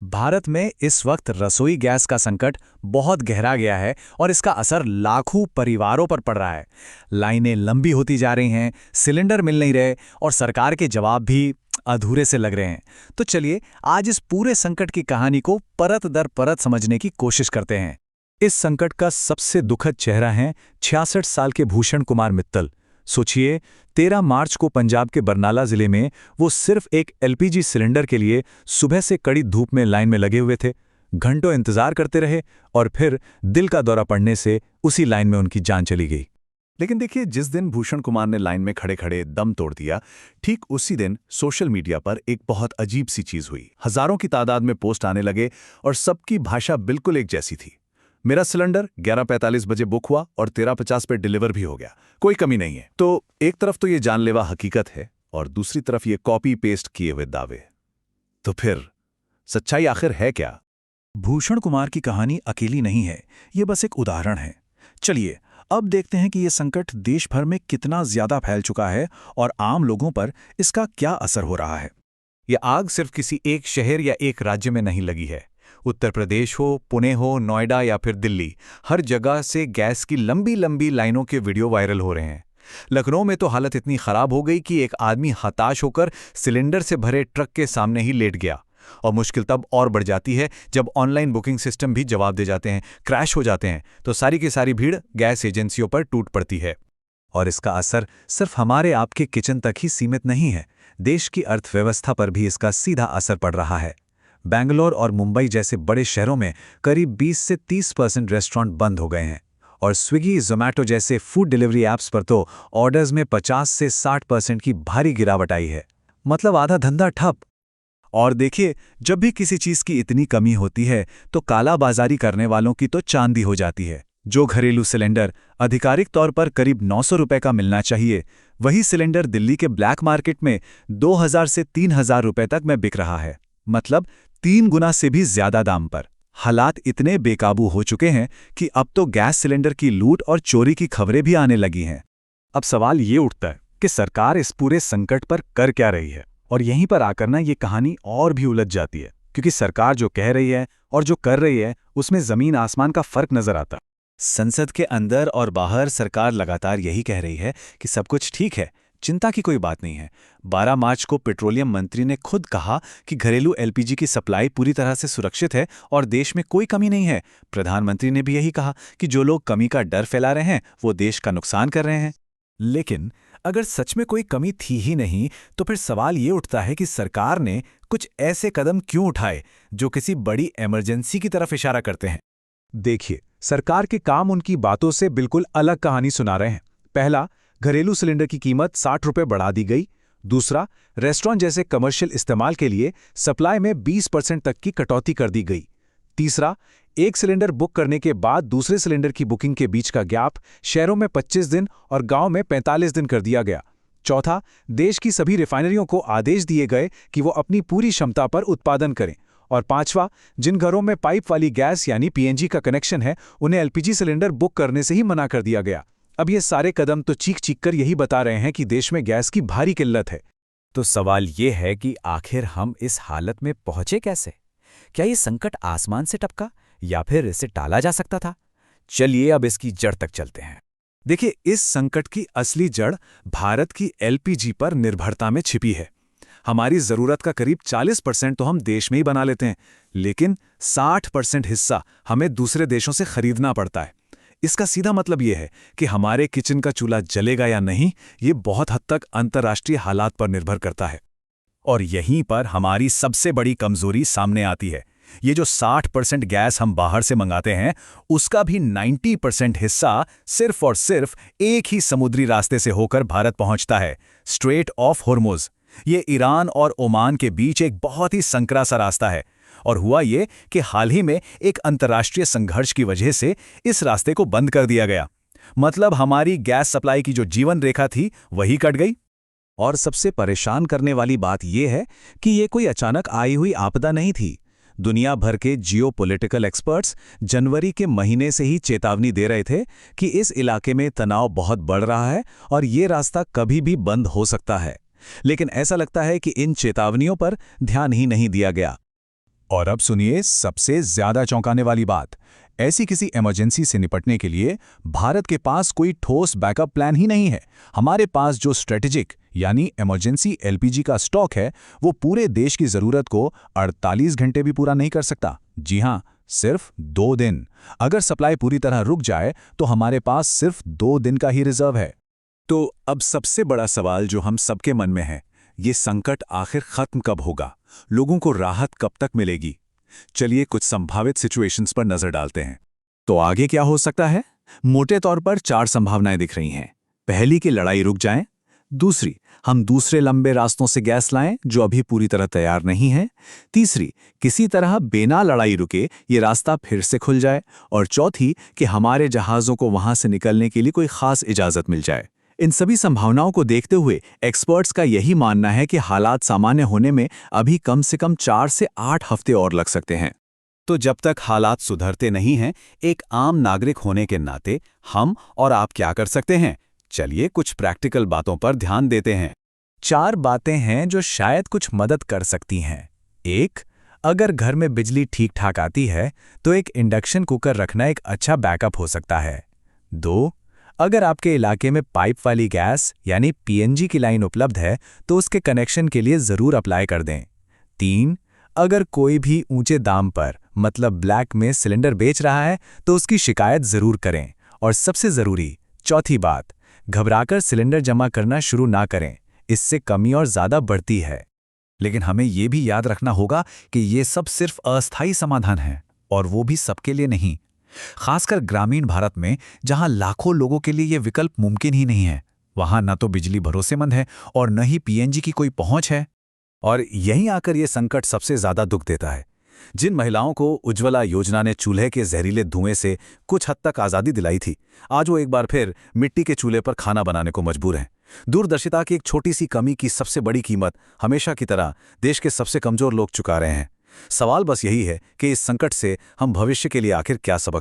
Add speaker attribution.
Speaker 1: भारत में इस वक्त रसोई गैस का संकट बहुत गहरा गया है और इसका असर लाखों परिवारों पर पड़ रहा है। लाइनें लंबी होती जा रही हैं, सिलेंडर मिल नहीं रहे और सरकार के जवाब भी अधूरे से लग रहे हैं। तो चलिए आज इस पूरे संकट की कहानी को परत दर परत समझने की कोशिश करते हैं। इस संकट का सबसे दुखद चेहरा है 66 साल के भूषण कुमार मित्तल। सोचिए, 13 मार्च को पंजाब के बरनाला जिले में वो सिर्फ एक एलपीजी सिलेंडर के लिए सुबह से कड़ी धूप में लाइन में लगे हुए थे। घंटों इंतजार करते रहे और फिर दिल का दौरा पड़ने से उसी लाइन में उनकी जान चली गई। लेकिन देखिए, जिस दिन भूषण कुमार ने लाइन में खड़े खड़े दम तोड़ दिया, ठीक उसी दिन सोशल मीडिया पर एक बहुत अजीब सी चीज हुई। हजारों की तादाद में पोस्ट आने लगे और सबकी भाषा बिल्कुल एक जैसी थी। मेरा सिलेंडर 11:45 बजे बुक हुआ और 13:50 पे डिलीवर भी हो गया, कोई कमी नहीं है। तो एक तरफ तो ये जानलेवा हकीकत है और दूसरी तरफ ये कॉपी पेस्ट किए हुए दावे। तो फिर सच्चाई आखिर है क्या?
Speaker 2: भूषण कुमार की कहानी अकेली नहीं है, ये बस एक उदाहरण है। चलिए अब देखते हैं कि ये संकट देश भर में कितना ज्यादा फैल चुका है और आम लोगों पर इसका क्या असर हो रहा है।
Speaker 1: यह आग सिर्फ किसी एक शहर या एक राज्य में नहीं लगी है। उत्तर प्रदेश हो, पुणे हो, नोएडा या फिर दिल्ली, हर जगह से गैस की लंबी लंबी लाइनों के वीडियो वायरल हो रहे हैं। लखनऊ में तो हालत इतनी खराब हो गई कि एक आदमी हताश होकर सिलेंडर से भरे ट्रक के सामने ही लेट गया। और मुश्किल तब और बढ़ जाती है जब ऑनलाइन बुकिंग सिस्टम भी जवाब दे जाते हैं, क्रैश हो जाते हैं, तो सारी की सारी भीड़ गैस एजेंसियों पर टूट पड़ती है।
Speaker 2: और इसका असर सिर्फ हमारे आपके किचन तक ही सीमित नहीं है, देश की अर्थव्यवस्था पर भी इसका सीधा असर पड़ रहा है। बेंगलोर और मुंबई जैसे बड़े शहरों में करीब 20 से 30% रेस्टोरेंट बंद हो गए हैं और स्विगी, जोमैटो जैसे फूड डिलीवरी ऐप्स पर तो ऑर्डर्स में 50 से 60% की भारी गिरावट आई है। मतलब आधा धंधा ठप। और देखिए, जब भी किसी चीज की इतनी कमी होती है तो कालाबाजारी करने वालों की तो चांदी हो जाती है। जो घरेलू सिलेंडर आधिकारिक तौर पर करीब 900 रुपए का मिलना चाहिए, वही सिलेंडर दिल्ली के ब्लैक मार्केट में 2000 से 3000 रुपए तक में बिक रहा है। मतलब 3 गुना से भी ज्यादा दाम पर। हालात इतने बेकाबू हो चुके हैं कि अब तो गैस सिलेंडर की लूट और चोरी की खबरें भी आने लगी हैं।
Speaker 1: अब सवाल ये उठता है कि सरकार इस पूरे संकट पर कर क्या रही है? और यहीं पर आकर ना ये कहानी और भी उलझ जाती है, क्योंकि सरकार जो कह रही है और जो कर रही है उसमें जमीन आसमान का फर्क नजर आता है।
Speaker 2: संसद के अंदर और बाहर सरकार लगातार यही कह रही है कि सब कुछ ठीक है, चिंता की कोई बात नहीं है। 12 मार्च को पेट्रोलियम मंत्री ने खुद कहा कि घरेलू एलपीजी की सप्लाई पूरी तरह से सुरक्षित है और देश में कोई कमी नहीं है। प्रधानमंत्री ने भी यही कहा कि जो लोग कमी का डर फैला रहे हैं वो देश का नुकसान कर रहे हैं।
Speaker 1: लेकिन अगर सच में कोई कमी थी ही नहीं, तो फिर सवाल ये उठता है कि सरकार ने कुछ ऐसे कदम क्यों उठाए जो किसी बड़ी इमरजेंसी की तरफ इशारा करते हैं।
Speaker 2: देखिए, सरकार के काम उनकी बातों से बिल्कुल अलग कहानी सुना रहे हैं। पहला, घरेलू सिलेंडर की कीमत 60 रुपये बढ़ा दी गई। दूसरा, रेस्टोरेंट जैसे कमर्शियल इस्तेमाल के लिए सप्लाई में 20% तक की कटौती कर दी गई। तीसरा, एक सिलेंडर बुक करने के बाद दूसरे सिलेंडर की बुकिंग के बीच का गैप शहरों में 25 दिन और गांव में 45 दिन कर दिया गया। चौथा, देश की सभी रिफाइनरियों को आदेश दिए गए कि वो अपनी पूरी क्षमता पर उत्पादन करें। और पांचवा, जिन घरों में पाइप वाली गैस यानी पीएनजी का कनेक्शन है, उन्हें एलपीजी सिलेंडर बुक करने से ही मना कर दिया गया। अब ये सारे कदम तो चीख चीख कर यही बता रहे हैं कि देश में गैस की भारी किल्लत है।
Speaker 1: तो सवाल ये है कि आखिर हम इस हालत में पहुंचे कैसे? क्या ये संकट आसमान से टपका या फिर इसे टाला जा सकता था? चलिए अब इसकी जड़ तक चलते हैं।
Speaker 2: देखिए, इस संकट की असली जड़ भारत की एलपीजी पर निर्भरता में छिपी है। हमारी जरूरत का करीब 40% तो हम देश में ही बना लेते हैं, लेकिन 60% हिस्सा हमें दूसरे देशों से खरीदना पड़ता है। इसका सीधा मतलब यह है कि हमारे किचन का चूल्हा जलेगा या नहीं, ये बहुत हद तक अंतर्राष्ट्रीय हालात पर निर्भर करता है।
Speaker 1: और यहीं पर हमारी सबसे बड़ी कमजोरी सामने आती है। ये जो 60% गैस हम बाहर से मंगाते हैं, उसका भी 90% हिस्सा सिर्फ और सिर्फ एक ही समुद्री रास्ते से होकर भारत पहुंचता है, स्ट्रेट ऑफ होर्मुज। ये ईरान और ओमान के बीच एक बहुत ही संकरा सा रास्ता है। और हुआ ये कि हाल ही में एक अंतर्राष्ट्रीय संघर्ष की वजह से इस रास्ते को बंद कर दिया गया। मतलब हमारी गैस सप्लाई की जो जीवन रेखा थी वही कट गई।
Speaker 2: और सबसे परेशान करने वाली बात यह है कि ये कोई अचानक आई हुई आपदा नहीं थी। दुनिया भर के जियोपॉलिटिकल एक्सपर्ट्स जनवरी के महीने से ही चेतावनी दे रहे थे कि इस इलाके में तनाव बहुत बढ़ रहा है और ये रास्ता कभी भी बंद हो सकता है। लेकिन ऐसा लगता है कि इन चेतावनियों पर ध्यान ही नहीं दिया गया।
Speaker 1: और अब सुनिए सबसे ज्यादा चौंकाने वाली बात। ऐसी किसी इमरजेंसी से निपटने के लिए भारत के पास कोई ठोस बैकअप प्लान ही नहीं है। हमारे पास जो स्ट्रेटेजिक यानी इमरजेंसी एलपीजी का स्टॉक है, वो पूरे देश की जरूरत को 48 घंटे भी पूरा नहीं कर सकता। जी हां, सिर्फ 2 दिन। अगर सप्लाई पूरी तरह रुक जाए तो हमारे पास सिर्फ 2 दिन का ही रिजर्व है।
Speaker 2: तो अब सबसे बड़ा सवाल जो हम सबके मन में है, ये संकट आखिर खत्म कब होगा? लोगों को राहत कब तक मिलेगी? चलिए कुछ संभावित सिचुएशंस पर नजर डालते हैं। तो आगे क्या हो सकता है? मोटे तौर पर 4 संभावनाएं दिख रही हैं। पहली कि लड़ाई रुक जाए, दूसरी हम दूसरे लंबे रास्तों से गैस लाएं जो अभी पूरी तरह तैयार नहीं है, तीसरी किसी तरह बिना लड़ाई रुके ये रास्ता फिर से खुल जाए, और चौथी कि हमारे जहाज़ों को वहां से निकलने के लिए कोई खास इजाज़त मिल जाए। इन सभी संभावनाओं को देखते हुए एक्सपर्ट्स का यही मानना है कि हालात सामान्य होने में अभी कम से कम 4 से 8 हफ्ते और लग सकते हैं। तो जब तक हालात सुधरते नहीं हैं, एक आम नागरिक होने के नाते हम और आप क्या कर सकते हैं? चलिए कुछ प्रैक्टिकल बातों पर ध्यान देते हैं।
Speaker 1: 4 बातें हैं जो शायद कुछ मदद कर सकती हैं। 1. अगर घर में बिजली ठीक ठाक आती है तो एक इंडक्शन कुकर रखना एक अच्छा बैकअप हो सकता है। 2. अगर आपके इलाके में पाइप वाली गैस यानी पीएनजी की लाइन उपलब्ध है तो उसके कनेक्शन के लिए ज़रूर अप्लाई कर दें। 3. अगर कोई भी ऊंचे दाम पर मतलब ब्लैक में सिलेंडर बेच रहा है तो उसकी शिकायत ज़रूर करें। और सबसे ज़रूरी चौथी बात, घबराकर सिलेंडर जमा करना शुरू ना करें, इससे कमी और ज़्यादा बढ़ती है।
Speaker 2: लेकिन हमें ये भी याद रखना होगा कि ये सब सिर्फ अस्थायी समाधान है, और वो भी सबके लिए नहीं। खासकर ग्रामीण भारत में जहां लाखों लोगों के लिए ये विकल्प मुमकिन ही नहीं है, वहां न तो बिजली भरोसेमंद है और न ही पीएनजी की कोई पहुंच है। और यहीं आकर ये संकट सबसे ज्यादा दुख देता है। जिन महिलाओं को उज्ज्वला योजना ने चूल्हे के जहरीले धुएं से कुछ हद तक आज़ादी दिलाई थी, आज वो एक बार फिर मिट्टी के चूल्हे पर खाना बनाने को मजबूर हैं। दूरदर्शिता की एक छोटी सी कमी की सबसे बड़ी कीमत हमेशा की तरह देश के सबसे कमजोर लोग चुका रहे हैं। सवाल बस यही है कि इस संकट से हम भविष्य के लिए आखिर क्या सबक